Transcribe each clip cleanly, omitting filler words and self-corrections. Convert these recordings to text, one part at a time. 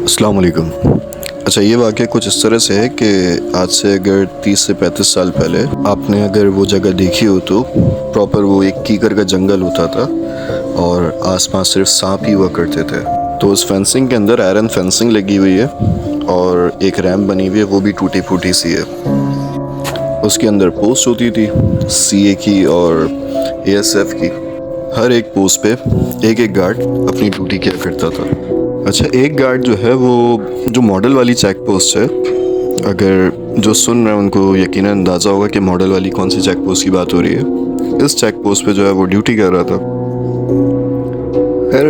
अस्सलाम वालेकुम। अच्छा, ये वाक़या कुछ इस तरह से है कि आज से अगर 30 से 35 साल पहले आपने अगर वो जगह देखी हो तो प्रॉपर वो एक कीकर का जंगल होता था और आस-पास सिर्फ साँप ही हुआ करते थे। तो उस फेंसिंग के अंदर आयरन फेंसिंग लगी हुई है और एक रैंप बनी हुई है, वो भी टूटी-फूटी सी है। उसके अंदर पोस्ट होती थी सीए की और एएसएफ की। हर एक पोस्ट पे एक-एक गार्ड अपनी ड्यूटी किया करता था। अच्छा, एक गार्ड जो है वो जो मॉडल वाली चेक पोस्ट है, अगर जो सुन रहे हैं उनको यकीनन अंदाज़ा होगा कि मॉडल वाली कौन सी चेक पोस्ट की बात हो रही है। इस चेक पोस्ट पे जो है वो ड्यूटी कर रहा था। खैर,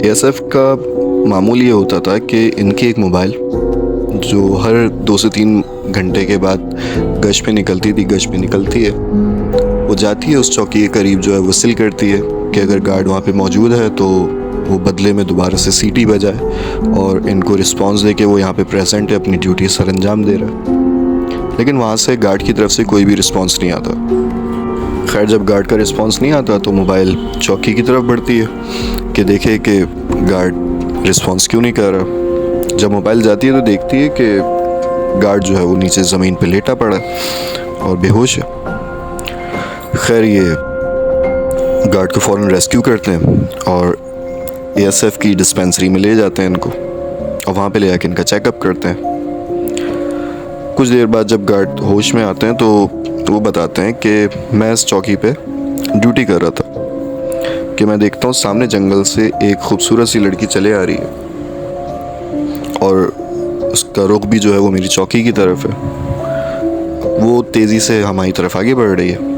एएसएफ का मामूल ये होता था कि इनकी एक मोबाइल जो हर 2 से 3 घंटे के बाद गश्त पे निकलती है, वो जाती है उस चौकी के करीब जो है विसिल करती है कि अगर गार्ड वहाँ पे मौजूद है तो वो बदले में दोबारा से सीटी बजाए और इनको रिस्पांस दे के वो यहाँ पे प्रेजेंट है, अपनी ड्यूटी सर अंजाम दे रहा है। लेकिन वहाँ से गार्ड की तरफ से कोई भी रिस्पांस नहीं आता। खैर, जब गार्ड का रिस्पांस नहीं आता तो मोबाइल चौकी की तरफ बढ़ती है कि देखे कि गार्ड रिस्पांस क्यों नहीं कर रहा। जब मोबाइल जाती है तो देखती है कि गार्ड जो है वो नीचे ज़मीन पे लेटा पड़ा है और बेहोश है। खैर, ये गार्ड को फ़ौरन रेस्क्यू करते हैं और एएसएफ की डिस्पेंसरी में ले जाते हैं इनको और वहाँ पे ले आके इनका चेकअप करते हैं। कुछ देर बाद जब गार्ड होश में आते हैं तो वो बताते हैं कि मैं इस चौकी पे ड्यूटी कर रहा था कि मैं देखता हूँ सामने जंगल से एक खूबसूरत सी लड़की चले आ रही है और उसका रुख भी जो है वो मेरी चौकी की तरफ है। वो तेज़ी से हमारी तरफ आगे बढ़ रही है।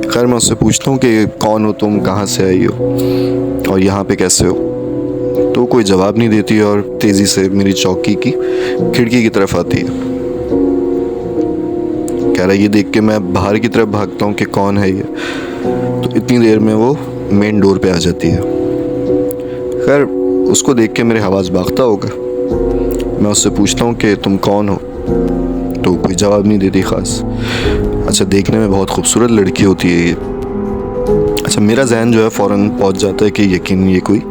खैर, मैं उससे पूछता हूँ कि कौन हो तुम, कहाँ से आई हो और यहाँ पे कैसे हो। तो कोई जवाब नहीं देती और तेज़ी से मेरी चौकी की खिड़की की तरफ आती है। कह रहा, ये देख के मैं बाहर की तरफ भागता हूँ कि कौन है ये। तो इतनी देर में वो मेन डोर पे आ जाती है। खैर, उसको देख के मेरे हवास बाख्ता होगा। मैं उससे पूछता हूँ कि तुम कौन हो, तो कोई जवाब नहीं देती ख़ास। अच्छा, देखने में बहुत खूबसूरत लड़की होती है ये। अच्छा, मेरा जहन जो है फ़ौरन पहुंच जाता है कि यकीन ये कोई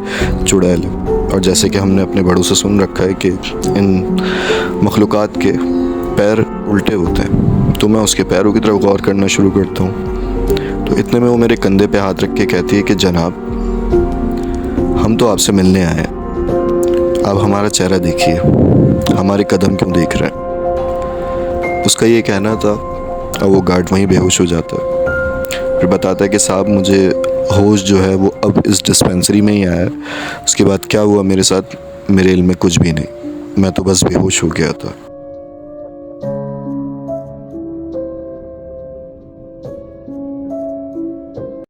चुड़ैल है। और जैसे कि हमने अपने बड़ों से सुन रखा है कि इन मखलूक़ात के पैर उल्टे होते हैं, तो मैं उसके पैरों की तरफ गौर करना शुरू करता हूँ। तो इतने में वो मेरे कंधे पे हाथ रख के कहती है कि जनाब, हम तो आपसे मिलने आए हैं, आप हमारा चेहरा देखिए, हमारे कदम क्यों देख रहे हैं। उसका ये कहना था और वो गार्ड वहीं बेहोश हो जाता है। फिर बताता है कि साहब, मुझे होश जो है वो अब इस डिस्पेंसरी में ही आया है। उसके बाद क्या हुआ मेरे साथ, मेरे इल्म में कुछ भी नहीं, मैं तो बस बेहोश हो गया था।